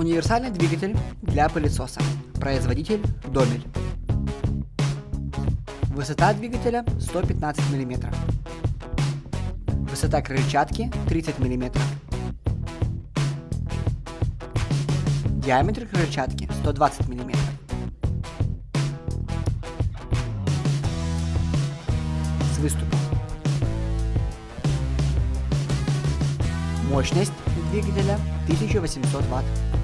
Универсальный двигатель для пылесоса. Производитель Домель. Высота двигателя 115 мм. Высота крыльчатки 30 мм. Диаметр крыльчатки 120 мм. С выступом. Мощность двигателя 1800 Вт.